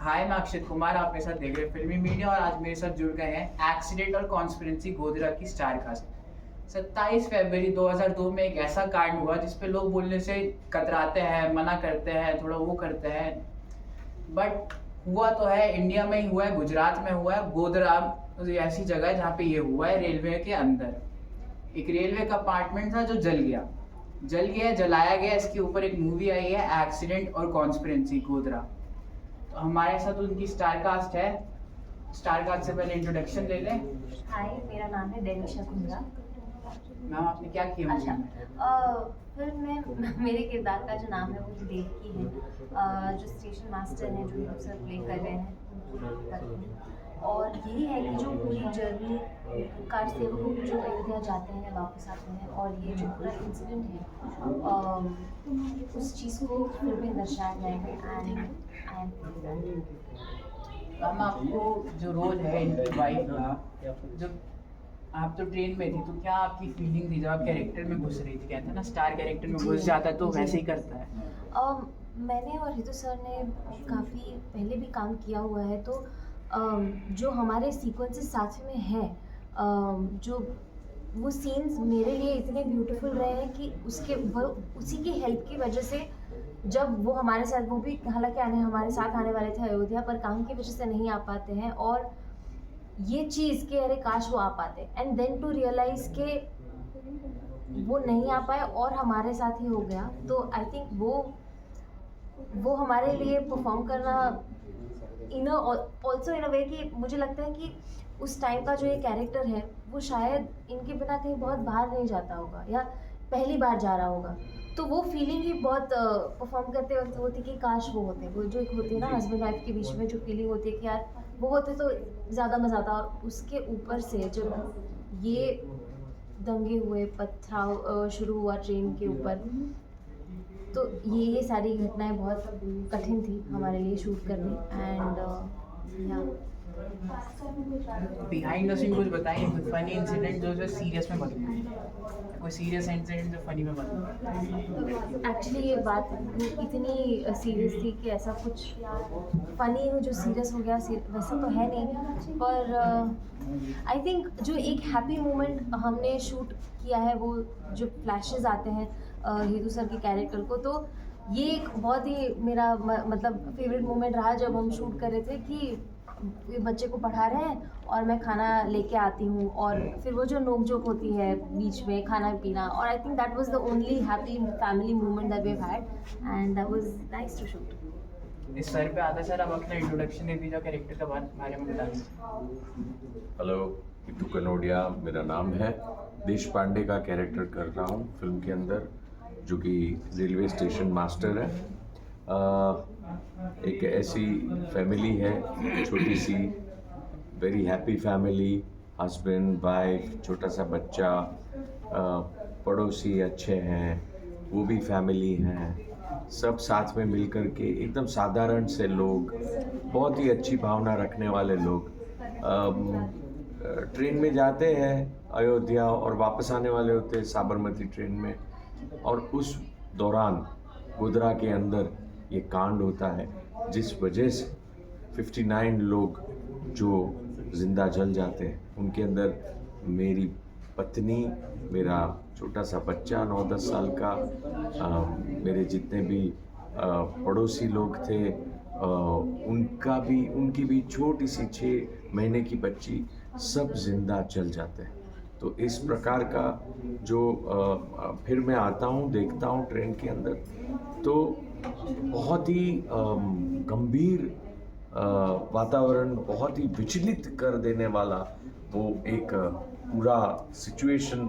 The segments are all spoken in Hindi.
हाय, मैं अक्षित कुमार, आप मेरे साथ देख रहे हैं फिल्मी मीडिया और आज मेरे साथ जुड़ गए हैं एक्सीडेंट और कॉन्स्पिरेंसी गोधरा की स्टार कास्ट। 27 फरवरी 2002 में एक ऐसा कांड हुआ जिस पे लोग बोलने से कतराते हैं, मना करते हैं, थोड़ा वो करते हैं, बट हुआ तो है, इंडिया में ही हुआ है, गुजरात में हुआ है। गोधरा ऐसी जगह है जहाँ पे ये हुआ है, रेलवे के अंदर। एक रेलवे का अपार्टमेंट था जो जल गया, जलाया गया। इसके ऊपर एक मूवी आई है एक्सीडेंट और कॉन्स्पिरेंसी गोधरा। तो हमारे साथ उनकी स्टार कास्ट है। स्टार कास्ट से पहले इंट्रोडक्शन ले लें। हाय, मेरा नाम है डेनिशा कुंद्रा। मैम, आपने क्या किया अच्छा, मूवी फिल्म में मेरे किरदार का जो नाम है वो देवकी है, जो स्टेशन मास्टर हैं, जो अक्सर प्ले कर रहे हैं उनकी पत्नी। और यही है कि जो पूरी जर्नी कार सेवकों की जो अयोध्या जाते हैं वापस आते हैं, और ये जो पूरा इंसिडेंट है उस चीज़ को फिल्म में दर्शाया जाएगा। एंड आई एम मैम, आपको जो रोल है इनकी वाइफ का, जब आप तो ट्रेन में थी तो क्या आपकी फीलिंग थी जब आप कैरेक्टर में घुस रही थी? कहते हैं ना, स्टार कैरेक्टर में घुस जाता है तो वैसे ही करता है। मैंने और रितु सर ने काफ़ी पहले भी काम किया हुआ है, तो जो हमारे सीक्वेंसेस साथ में हैं, जो वो सीन्स मेरे लिए इतने ब्यूटीफुल रहे हैं कि उसी की हेल्प की वजह से जब वो हमारे साथ, वो भी हालांकि हमारे साथ आने वाले थे अयोध्या, पर काम की वजह से नहीं आ पाते हैं। और ये चीज़ कि अरे काश वो आ पाते, एंड देन टू रियलाइज़ के वो नहीं आ पाए और हमारे साथ ही हो गया। तो आई थिंक वो हमारे लिए परफॉर्म करना ऑल्सो इन अ वे कि मुझे लगता है कि उस टाइम का जो ये कैरेक्टर है वो शायद इनके बिना कहीं बहुत बाहर नहीं जाता होगा या पहली बार जा रहा होगा। तो वो फीलिंग ही बहुत परफॉर्म करते वक्त होती कि काश वो होते, वो जो एक होती है ना हस्बैंड वाइफ के बीच में जो फीलिंग होती है कि यार वो होते तो ज़्यादा मज़ा आता। और उसके ऊपर से जब ये दंगे हुए, पथराव शुरू हुआ ट्रेन के ऊपर, तो ये सारी घटनाएं बहुत कठिन थी हमारे लिए शूट करनी। एंड या बिहाइंड द सीन कुछ बताइए, कोई फनी इंसिडेंट जो सीरियस में बदला, कोई सीरियस इंसिडेंट जो फनी में बदला। एक्चुअली ये बात इतनी सीरियस थी कि ऐसा कुछ फ़नी हो जो सीरियस हो गया वैसे तो है नहीं, पर आई थिंक जो एक हैप्पी मोमेंट हमने शूट किया है वो जो फ्लैशेस आते हैं हीरू सर के कैरेक्टर को, तो ये एक बहुत ही मेरा मतलब फेवरेट मोमेंट रहा जब हम शूट कर रहे थे कि ये बच्चे को पढ़ा रहे हैं और मैं खाना लेके आती हूँ, और फिर वो जो नोक झोंक होती है बीच में खाना पीना, और I think that was the only happy family moment that we had, and that was nice to shoot. इस सर पे आता है। सर, आप अपना इंट्रोडक्शन दे दीजिए, कैरेक्टर के बारे में बता दीजिए। हेलो, इतू कनोडिया मेरा नाम है। देश पांडे का कैरेक्टर कर रहा हूँ फिल्म के अंदर, जो कि रेलवे स्टेशन मास्टर है। एक ऐसी फैमिली है, छोटी सी, very happy family, husband wife, छोटा सा बच्चा, पड़ोसी अच्छे हैं, वो भी फैमिली हैं, सब साथ में मिलकर के एकदम साधारण से लोग, बहुत ही अच्छी भावना रखने वाले लोग ट्रेन में जाते हैं अयोध्या और वापस आने वाले होते हैं साबरमती ट्रेन में। और उस दौरान गोधरा के अंदर ये कांड होता है जिस वजह से 59 लोग जो जिंदा जल जाते हैं, उनके अंदर मेरी पत्नी, मेरा छोटा सा बच्चा 9-10 साल का, मेरे जितने भी पड़ोसी लोग थे, उनकी भी छोटी सी 6 महीने की बच्ची, सब जिंदा जल जाते हैं। तो इस प्रकार का जो फिर मैं आता हूँ, देखता हूँ ट्रेन के अंदर, तो बहुत ही गंभीर वातावरण, बहुत ही विचलित कर देने वाला वो एक पूरा सिचुएशन,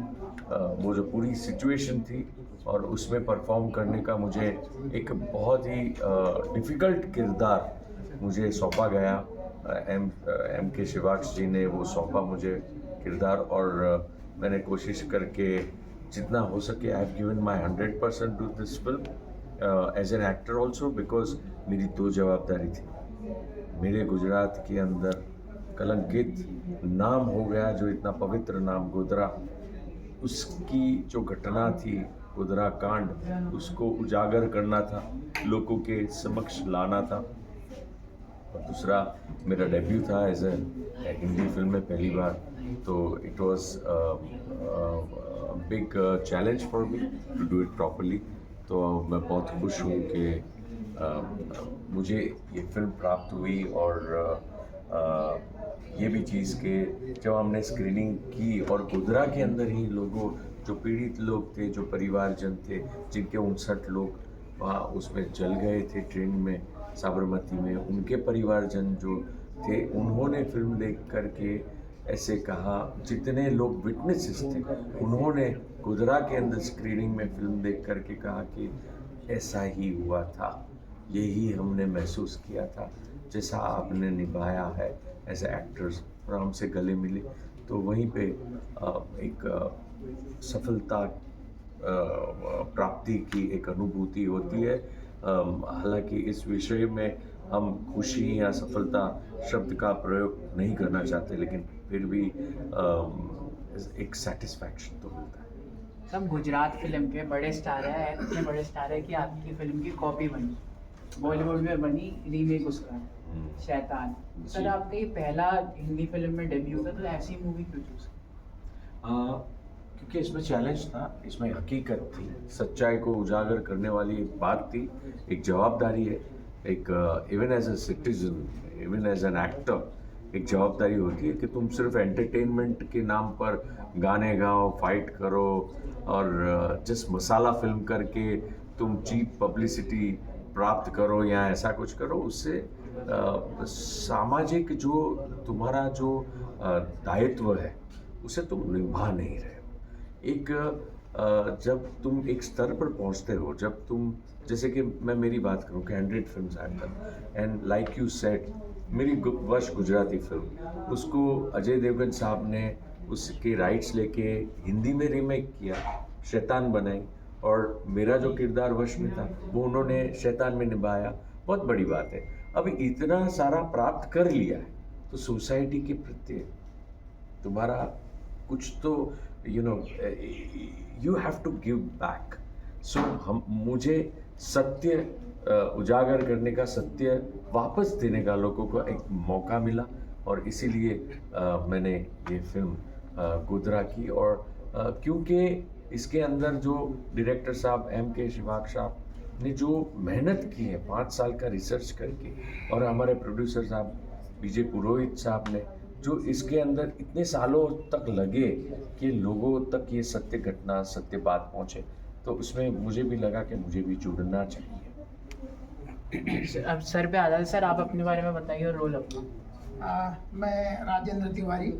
वो जो पूरी सिचुएशन थी, और उसमें परफॉर्म करने का मुझे एक बहुत ही डिफ़िकल्ट किरदार मुझे सौंपा गया। एम के शिवाक्ष जी ने वो सौंपा मुझे किरदार, और मैंने कोशिश करके जितना हो सके I have given my 100% to this film as an actor also, because मेरी 2 जवाबदारी थी। मेरे गुजरात के अंदर कलंकित नाम हो गया, जो इतना पवित्र नाम गोधरा, उसकी जो घटना थी गोधरा कांड, उसको उजागर करना था, लोगों के समक्ष लाना था। और दूसरा मेरा डेब्यू था एज ए हिंदी फिल्म में पहली बार, तो it was big challenge for me to do it properly. तो मैं बहुत खुश हूँ कि मुझे ये फिल्म प्राप्त हुई, और ये भी चीज़ कि जब हमने स्क्रीनिंग की और गोधरा के अंदर ही लोगों, जो पीड़ित लोग थे, जो परिवारजन थे, जिनके 59 लोग वहाँ उसमें जल गए थे ट्रेन में साबरमती में, उनके परिवारजन जो थे, उन्होंने फिल्म देख कर के ऐसे कहा, जितने लोग विटनेसेस थे उन्होंने गोधरा के अंदर स्क्रीनिंग में फिल्म देख कर के कहा कि ऐसा ही हुआ था, यही हमने महसूस किया था जैसा आपने निभाया है एज एक्टर्स, और हमसे गले मिले। तो वहीं पे एक सफलता प्राप्ति की एक अनुभूति होती है। हालांकि इस विषय में हम खुशी या सफलता शब्द का प्रयोग नहीं करना चाहते, लेकिन फिर भी एक सेटिस्फैक्शन तो मिलता है। सब गुजरात फिल्म के बड़े स्टार हैं, इतने बड़े स्टार है कि आपकी फिल्म की कॉपी बनी, बॉलीवुड में बनी रीमेक उसका शैतान। सर आपका ये पहला हिंदी फिल्म में डेब्यू था, तो ऐसी मूवी क्यों चूज? क्योंकि इसमें चैलेंज था, इसमें हकीकत थी, सच्चाई को उजागर करने वाली एक बात थी, एक जवाबदारी है, एक even as a citizen, even as an actor एक जवाबदारी होती है कि तुम सिर्फ एंटरटेनमेंट के नाम पर गाने गाओ, फाइट करो और जस्ट मसाला फिल्म करके तुम चीप पब्लिसिटी प्राप्त करो या ऐसा कुछ करो, उससे सामाजिक जो तुम्हारा जो दायित्व है उसे तुम निभा नहीं रहे हो। एक जब तुम एक स्तर पर पहुंचते हो, जब तुम, जैसे कि मैं मेरी बात करूं कि 100 films I done, and like you said, मेरी वश गुजराती फिल्म, उसको अजय देवगन साहब ने उसके राइट्स लेके हिंदी में रीमेक किया, शैतान बनाई, और मेरा जो किरदार वश में था वो उन्होंने शैतान में निभाया, बहुत बड़ी बात है। अभी इतना सारा प्राप्त कर लिया है तो सोसाइटी के प्रति तुम्हारा कुछ तो you have to give back. So मुझे सत्य उजागर करने का, सत्य वापस देने का लोगों को एक मौका मिला, और इसीलिए मैंने ये फिल्म गोधरा की। और क्योंकि इसके अंदर जो डायरेक्टर साहब M.K. शिवाक साहब ने जो मेहनत की है 5 साल का रिसर्च करके, और हमारे प्रोड्यूसर साहब विजय पुरोहित साहब ने जो इसके अंदर इतने सालों तक लगे कि लोगों तक ये सत्य घटना, सत्य बात पहुँचे, तो उसमें मुझे भी लगा कि मुझे भी जुड़ना चाहिए। अब सर पे आधा, सर आप अपने बारे में बताइए और रोल अपना। मैं राजेंद्र तिवारी,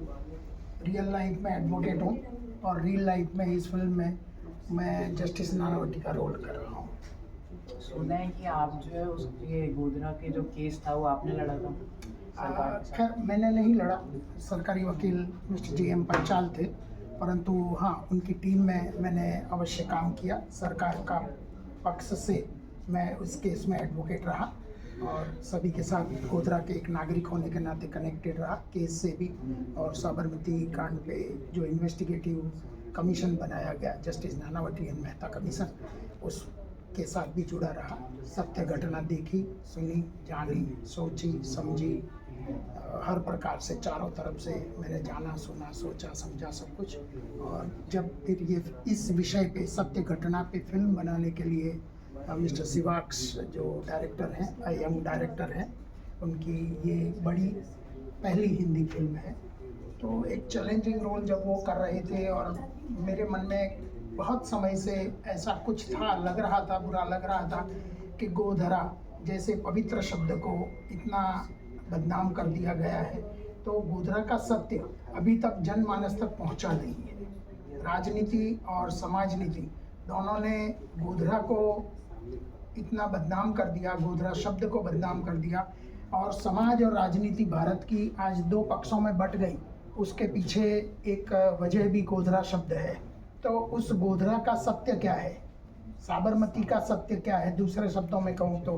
रियल लाइफ में एडवोकेट हूँ और रियल लाइफ में इस फिल्म में मैं जस्टिस नानावटी का रोल कर रहा हूँ। सुना है कि आप जो है उस ये गोधरा के जो केस था वो आपने लड़ा था सरकार के साथ। खैर मैंने नहीं लड़ा, सरकारी वकील मिस्टर JM पंचाल थे, परंतु हाँ उनकी टीम में मैंने अवश्य काम किया। सरकार का पक्ष से मैं उस केस में एडवोकेट रहा और सभी के साथ गोधरा के एक नागरिक होने के नाते कनेक्टेड रहा केस से भी, और साबरमती कांड पे जो इन्वेस्टिगेटिव कमीशन बनाया गया, justice Nanavati and Mehta commission, उसके साथ भी जुड़ा रहा। सत्य घटना देखी, सुनी, जानी, सोची, समझी, हर प्रकार से चारों तरफ से मैंने जाना, सुना, सोचा, समझा सब कुछ। और जब फिर ये इस विषय पे, सत्य घटना पे फिल्म बनाने के लिए मिस्टर शिवाक्स जो डायरेक्टर हैं, यंग डायरेक्टर हैं, उनकी ये बड़ी पहली हिंदी फिल्म है, तो एक चैलेंजिंग रोल जब वो कर रहे थे और मेरे मन में बहुत समय से ऐसा कुछ था, लग रहा था, बुरा लग रहा था कि गोधरा जैसे पवित्र शब्द को इतना बदनाम कर दिया गया है, तो गोधरा का सत्य अभी तक जनमानस तक पहुंचा नहीं है। राजनीति और समाज नीति दोनों ने गोधरा को इतना बदनाम कर दिया, गोधरा शब्द को बदनाम कर दिया, और समाज और राजनीति भारत की आज 2 पक्षों में बट गई। उसके पीछे एक वजह भी गोधरा शब्द है। तो उस गोधरा का सत्य क्या है, साबरमती का सत्य क्या है, दूसरे शब्दों में कहूँ तो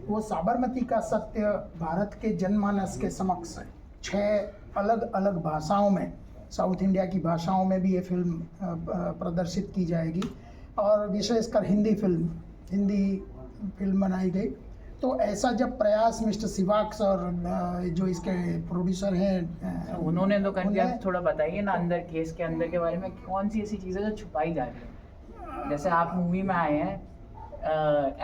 वो साबरमती का सत्य भारत के जनमानस के समक्ष है। 6 अलग अलग भाषाओं में, साउथ इंडिया की भाषाओं में भी ये फिल्म प्रदर्शित की जाएगी, और विशेषकर हिंदी फिल्म बनाई गई। तो ऐसा जब प्रयास मिस्टर सिवाक्स और जो इसके प्रोड्यूसर हैं उन्होंने तो कर दिया। उन्हें- थोड़ा बताइए ना अंदर, केस के अंदर के बारे में, कौन सी ऐसी चीज़ें जो छुपाई जा रही है? जैसे आप मूवी में आए हैं,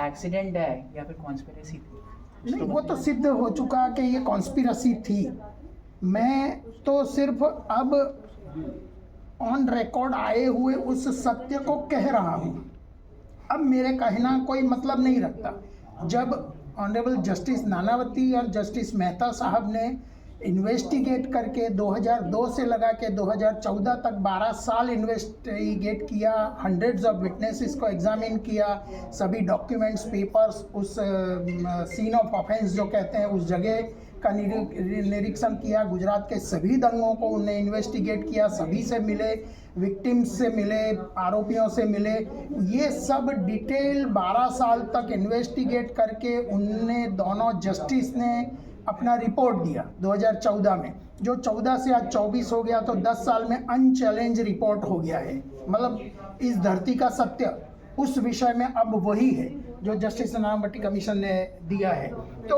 एक्सीडेंट है या फिर कॉन्स्पिरेसी थी? नहीं, वो तो सिद्ध हो चुका कि ये कॉन्स्पिरसी थी। मैं तो सिर्फ अब ऑन रिकॉर्ड आए हुए उस सत्य को कह रहा हूँ। अब मेरे कहना कोई मतलब नहीं रखता। जब ऑनरेबल जस्टिस नानावती और जस्टिस मेहता साहब ने इन्वेस्टिगेट करके 2002 से लगा के 2014 तक 12 साल इन्वेस्टिगेट किया, हंड्रेड्स ऑफ विटनेसेस को एग्जामिन किया, सभी डॉक्यूमेंट्स, पेपर्स, उस सीन ऑफ ऑफेंस जो कहते हैं उस जगह का निरीक्षण किया, गुजरात के सभी दंगों को उन्हें इन्वेस्टिगेट किया, सभी से मिले, विक्टिम्स से मिले, आरोपियों से मिले, ये सब डिटेल 12 साल तक इन्वेस्टिगेट करके उनने दोनों जस्टिस ने अपना रिपोर्ट दिया 2014 में। जो 14 से आज 24 हो गया, तो 10 साल में अनचैलेंज रिपोर्ट हो गया है। मतलब इस धरती का सत्य उस विषय में अब वही है जो जस्टिस नानावती कमीशन ने दिया है। तो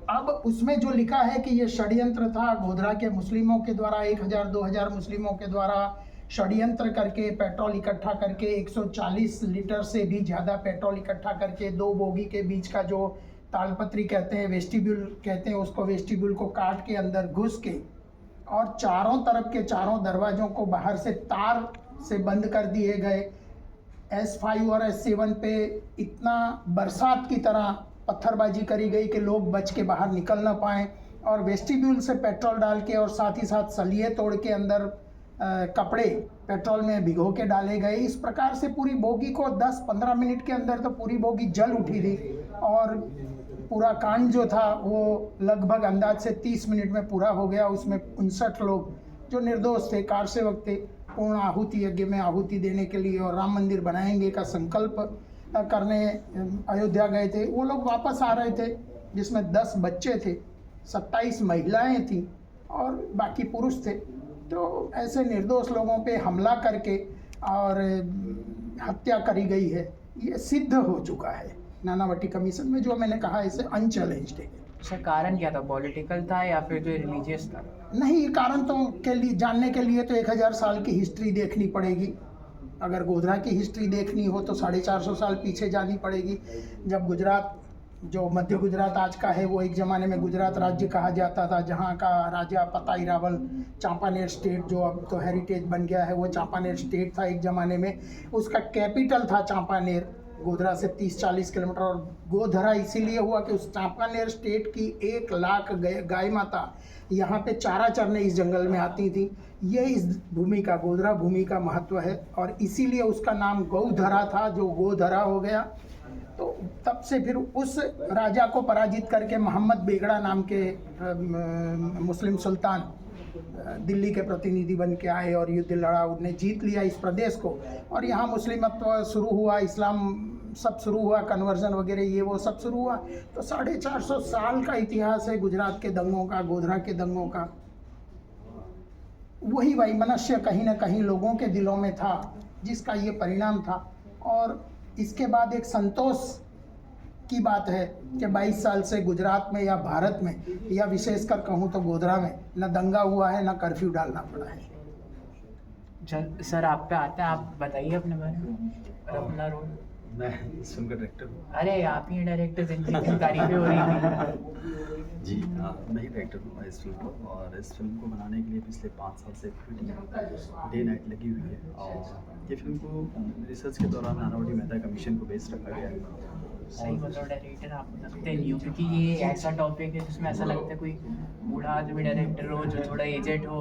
अब उसमें जो लिखा है कि ये षड्यंत्र था, गोधरा के मुस्लिमों के द्वारा 1000-2000 मुस्लिमों के द्वारा षड्यंत्र करके पेट्रोल इकट्ठा करके 140 लीटर से भी ज़्यादा पेट्रोल इकट्ठा करके 2 बोगी के बीच का जो तालपत्री कहते हैं, वेस्टिब्यूल कहते हैं उसको, वेस्टिब्यूल को काट के अंदर घुस के और चारों तरफ के चारों दरवाज़ों को बाहर से तार से बंद कर दिए गए। S5 और S7 पे इतना बरसात की तरह पत्थरबाजी करी गई कि लोग बच के बाहर निकल ना पाएँ, और वेस्टिब्यूल से पेट्रोल डाल के और साथ ही साथ सलिए तोड़ के अंदर कपड़े पेट्रोल में भिगो के डाले गए। इस प्रकार से पूरी बोगी को 10-15 मिनट के अंदर तो पूरी बोगी जल उठी थी, और पूरा कांड जो था वो लगभग अंदाज से 30 मिनट में पूरा हो गया। उसमें 59 लोग जो निर्दोष थे, कार सेवक थे, पूर्ण आहुति यज्ञ में आहुति देने के लिए और राम मंदिर बनाएंगे का संकल्प करने अयोध्या गए थे, वो लोग वापस आ रहे थे, जिसमें 10 बच्चे थे, 27 महिलाएं थीं और बाकी पुरुष थे। तो ऐसे निर्दोष लोगों पे हमला करके और हत्या करी गई है, ये सिद्ध हो चुका है नानावती कमीशन में। जो मैंने कहा इसे अनचैलेंज्ड है। उसका कारण क्या था? पॉलिटिकल था या फिर जो रिलीजियस था? नहीं, कारण तो के लिए जानने के लिए तो 1000 साल की हिस्ट्री देखनी पड़ेगी। अगर गोधरा की हिस्ट्री देखनी हो तो 450 साल पीछे जानी पड़ेगी, जब गुजरात, जो मध्य गुजरात आज का है, वो एक ज़माने में गुजरात राज्य कहा जाता था, जहाँ का राजा पताई रावल, चांपानेर स्टेट जो अब तो हेरिटेज बन गया है, वो चांपानेर स्टेट था एक ज़माने में। उसका कैपिटल था चांपानेर, गोधरा से 30-40 किलोमीटर। और गोधरा इसीलिए हुआ कि उस चांपानेर स्टेट की 1 लाख गाय माता यहाँ पे चारा चरने इस जंगल में आती थी। ये इस भूमि का, गोधरा भूमि का महत्व है, और इसीलिए उसका नाम गौधरा था, जो गोधरा हो गया। तो तब से फिर उस राजा को पराजित करके मोहम्मद बेगड़ा नाम के मुस्लिम सुल्तान दिल्ली के प्रतिनिधि बन के आए और युद्ध लड़ा, उन्हें जीत लिया इस प्रदेश को, और यहाँ मुस्लिमत्व शुरू हुआ, इस्लाम सब शुरू हुआ, कन्वर्जन वगैरह ये वो सब शुरू हुआ। तो 450 साल का इतिहास है गुजरात के दंगों का, गोधरा के दंगों का। वही वैमनस्य कहीं ना कहीं लोगों के दिलों में था, जिसका ये परिणाम था। और इसके बाद एक संतोष की बात है कि 22 साल से गुजरात में या भारत में, या विशेषकर कहूँ तो गोधरा में, न दंगा हुआ है, न कर्फ्यू डालना पड़ा है। सर आप पे आते हैं, आप बताइए अपने बारे में और अपना रोल। मैं इस फिल्म का डायरेक्टर हूँ। अरे आप ही डायरेक्टर, जिनकी तारीफें हो रही थी। जी हाँ, मैं ही डायरेक्टर हूँ इस फिल्म को, और इस फिल्म को बनाने के लिए पिछले 5 साल से डे नाइट लगी हुई है। और ये फिल्म को रिसर्च के दौरान नानावती मेहता कमीशन को बेस रखा गया है। सही बोलो, डायरेक्टर आप लगते नहीं हो, क्योंकि ये ऐसा टॉपिक है जिसमें ऐसा लगता है कोई बूढ़ा आदमी डायरेक्टर हो जो थोड़ा एजेड हो।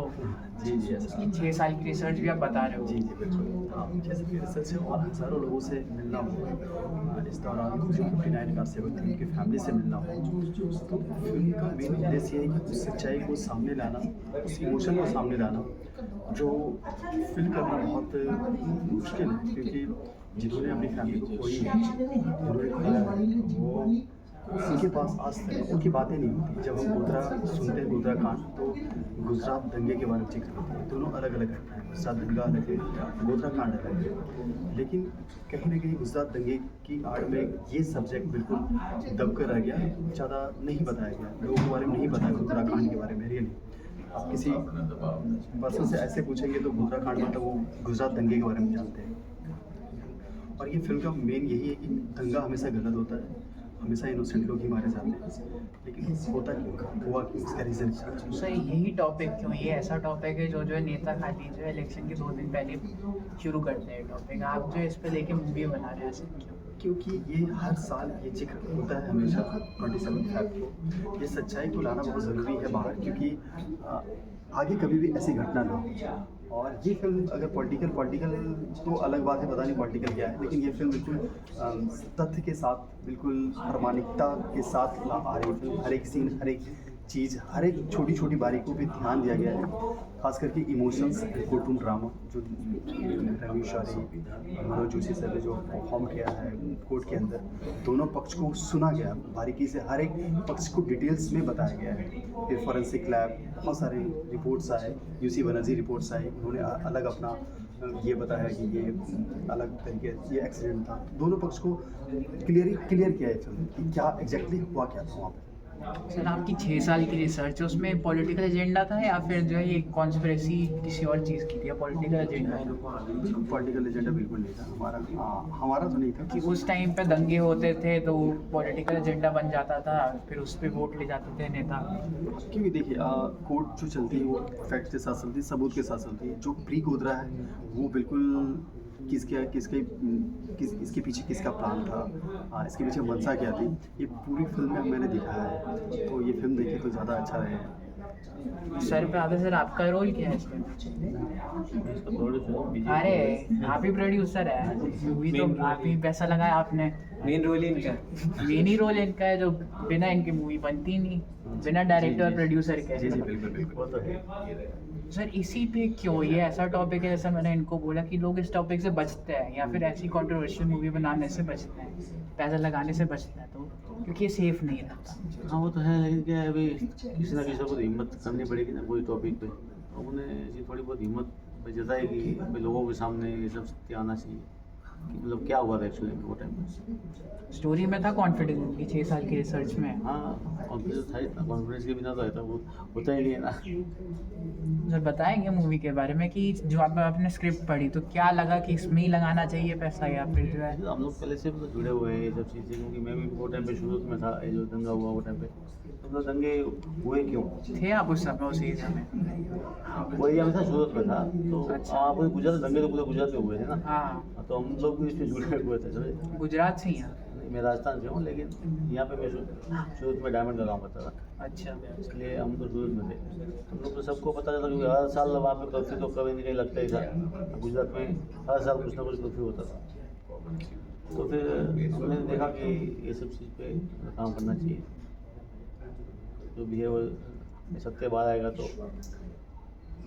जी जी, ऐसा 6 साल की रिसर्च भी आप बता रहे हो। जी जी बिल्कुल। हाँ, जैसे कि रिसर्च है और हज़ारों लोगों से मिलना हो, इस दौरान जो 59 कार सेवक थे उनकी फैमिली से मिलना हो। तो फिल्म का मेन उद्देश्य है कि उस सच्चाई को सामने लाना, उस इमोशन को सामने लाना, जो फील करना बहुत मुश्किल है, क्योंकि जिन्होंने अपनी फैमिली को खोई है, उन्होंने खोया है, वो उनके पास आज तक उनकी बातें नहीं होती। जब हम गोधरा सुनते हैं, गोधरा कांड, तो गुजरात दंगे के बारे में जिक्र होता है। दोनों अलग अलग घटना है, गुजरात दंगा अलग है, गोधरा कांड अलग है। लेकिन कहीं ना कहीं गुजरात दंगे की आड़ में ये सब्जेक्ट बिल्कुल दब कर रह गया, ज़्यादा नहीं बताया गया, लोगों के बारे में नहीं बताया गोधरा कांड के बारे में। रियली आप किसी पर्सन से ऐसे पूछेंगे तो गोधरा कांड मतलब वो गुजरात दंगे के बारे में जानते हैं। और ये फिल्म का मेन यही है कि दंगा हमेशा गलत होता है, हमेशा इनोसेंट लोग ही मारे जाते हैं, लेकिन होता क्यों, हुआ क्यों, इसका रीज़न क्या है? सर यही टॉपिक क्यों, ये ऐसा टॉपिक है जो है नेता खाली जो है इलेक्शन के 2 दिन पहले शुरू करते हैं टॉपिक, आप जो इस पे लेके मूवी बना रहे हैं ऐसे क्यों? क्योंकि ये हर साल ये जिक्र होता है हमेशा 27 फेब को। ये सच्चाई को लाना बहुत ज़रूरी है बाहर, क्योंकि आगे कभी भी ऐसी घटना ना हो। और ये फिल्म अगर पॉलिटिकल तो अलग बात है, पता नहीं पॉलिटिकल क्या है, लेकिन ये फिल्म बिल्कुल तथ्य के साथ, बिल्कुल प्रामाणिकता के साथ आ रही फिल्म। हर एक सीन, हर एक चीज़, हर एक छोटी छोटी बारीकों पे ध्यान दिया गया है, खास करके इमोशंस, कोर्टरूम ड्रामा जो रवि शौरी, मनोज जोशी सर ने जो परफॉर्म किया है कोर्ट के अंदर, दोनों पक्ष को सुना गया बारीकी से, हर एक पक्ष को डिटेल्स में बताया गया है। फिर फॉरेंसिक लैब, बहुत सारे रिपोर्ट्स आए, यूसी बनर्जी रिपोर्ट्स आए, उन्होंने अलग अपना ये बताया कि ये अलग तरीके ये एक्सीडेंट था। दोनों पक्ष को क्लियर किया है फिल्म कि क्या एग्जैक्टली हुआ क्या था वहाँ पर। सर आपकी 6 साल की रिसर्च है, उसमें पॉलिटिकल एजेंडा था या फिर जो है ये कॉन्स्पिरेसी किसी और चीज़ की थी, या पॉलिटिकल एजेंडा है? पॉलिटिकल एजेंडा बिल्कुल नहीं था हमारा तो नहीं था। कि उस टाइम पे दंगे होते थे तो पॉलिटिकल एजेंडा बन जाता था, फिर उस पर वोट ले जाते थे नेता? क्योंकि देखिए कोर्ट जो चलती है वो फैक्ट के साथ चलती है, सबूत के साथ चलती है। जो प्री गोधरा है वो बिल्कुल इसके पीछे किसका प्लान था, इसके पीछे मंशा क्या थी, ये पूरी फिल्म में मैंने दिखाया है। तो ये फिल्म देखे तो ज़्यादा अच्छा रहेगा। सर पे आते सर आपका रोल क्या है इसमें? अरे आप ही प्रोड्यूसर है, मूवी तो आप ही पैसा लगाया आपने, मेन रोल ही इनका मेन ही रोल इनका है, जो बिना इनकी मूवी बनती नहीं, बिना डायरेक्टर और प्रोड्यूसर के। जी बिल्कुल। सर इसी पे क्यों, ये ऐसा टॉपिक है जैसा मैंने इनको बोला कि लोग इस टॉपिक से बचते हैं या फिर ऐसी कंट्रोवर्शियल मूवी बनाने से बचते हैं, पैसा लगाने से बचते हैं, तो क्योंकि ये सेफ नहीं रहता। हाँ वो तो है, लेकिन क्या है अभी किसी ना किसी को हिम्मत करनी पड़ेगी ना कोई टॉपिक पे, तो उन्हें ये थोड़ी बहुत हिम्मत जताएगी कि लोगों के सामने ये सब सत्य आना चाहिए कि मतलब क्या हुआ था एक्चुअली वो टाइम में। स्टोरी में था कॉन्फिडेंस की 6 साल की रिसर्च में? हाँ कॉन्फिडेंस था, इतना कॉन्फिडेंस के बिना तो ऐसा वो होता ही नहीं है ना। सर बताएंगे मूवी के बारे में कि जो आपने स्क्रिप्ट पढ़ी तो क्या लगा कि इसमें ही लगाना चाहिए पैसा, या फिर जो है? हम लोग पहले से तो जुड़े हुए हैं ये सब चीज़ें, क्योंकि मैं भी वो टाइम पे शुरू में था, ये जो दंगा हुआ वो टाइम पे, तो दंगे हुए क्यों थे आप उस समय उस एरिया में? वही हमेशा सूरत में था, तो आप गुजरात दंगे तो पूरे गुजरात में हुए थे ना। हाँ तो हम लोग भी इसमें जुड़े हुए थे समझे। गुजरात से ही हैं? मैं राजस्थान से हूँ, लेकिन यहाँ पे मैं सूरत में डायमंड का काम करता था, अच्छा। इसलिए हम तो सूरत में थे। हम लोग तो सबको पता चला कि हर साल वहाँ पे कर्फ्यू तो कभी नहीं लगता ही था, गुजरात में हर साल कुछ ना कुछ कर्फ्यू होता था। तो फिर हमने देखा कि ये सब चीज़ पे काम करना चाहिए, जो भी है वो सत्य बाहर आएगा। तो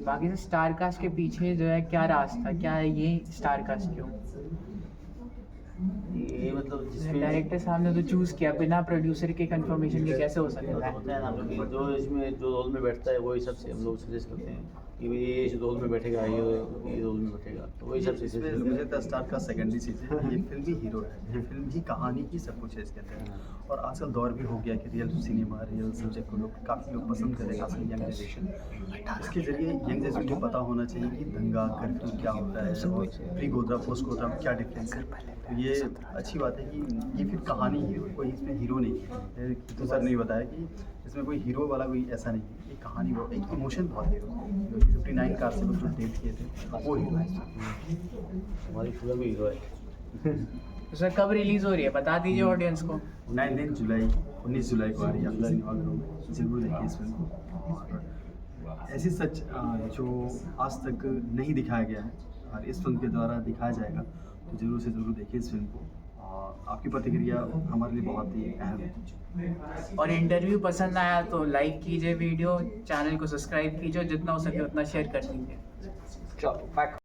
बाकी से स्टार कास्ट के पीछे जो है क्या राज था, क्या है ये स्टार कास्ट क्यों? ये मतलब जिसमें डायरेक्टर साहब ने तो चूज़ किया, बिना प्रोड्यूसर के कंफर्मेशन के कैसे हो सकता है? होता है ना, क्योंकि जो इसमें जो रोल में बैठता है वो हिसाब से हम लोग सजेस्ट करते हैं कि भाई ये इस रोल में बैठेगा, ये रोल में बैठेगा, तो वही सब चीज़ें। मुझे तो स्टार का सेकेंडरी चीज़ है, ये फिल्म ही हीरो है, ये फिल्म ही कहानी ही सब कुछ है इसके अंदर। और आजकल दौर भी हो गया कि रियल सिनेमा, रियल सब्जेक्ट को लोग काफ़ी लोग पसंद करें, खासकर यंग जनरेशन। इसके जरिए यंग जनरेशन को पता होना चाहिए कि दंगा कर्फ्यू क्या होता है और प्री गोधरा पोस्ट गोधरा में क्या डिफरेंस है। तो ये अच्छी बात है कि ये फिर कहानी ही है, कोई इसमें हीरो नहीं है। तो सर ने बताया कि इसमें कोई हीरो वाला कोई ऐसा नहीं है, एक कहानी वो एक इमोशन बहुत हीरो है। 59 कार से लोग जो डेट किए थे वो हीरो है, हमारी फिल्म में हीरो है। तो सर कब रिलीज हो रही है बता दीजिए ऑडियंस को। 19 जुलाई को आ रही है अपना सिनेमाघरों में, जरूर देखिए इस फिल्म को। और ऐसी सच जो आज तक नहीं दिखाया गया है और इस फिल्म के द्वारा दिखाया जाएगा, तो ज़रूर से ज़रूर देखिए इस फिल्म को। आपकी प्रतिक्रिया हमारे लिए बहुत ही अहम है। और इंटरव्यू पसंद आया तो लाइक कीजिए वीडियो, चैनल को सब्सक्राइब कीजिए, जितना हो सके उतना शेयर कर दीजिए। चलो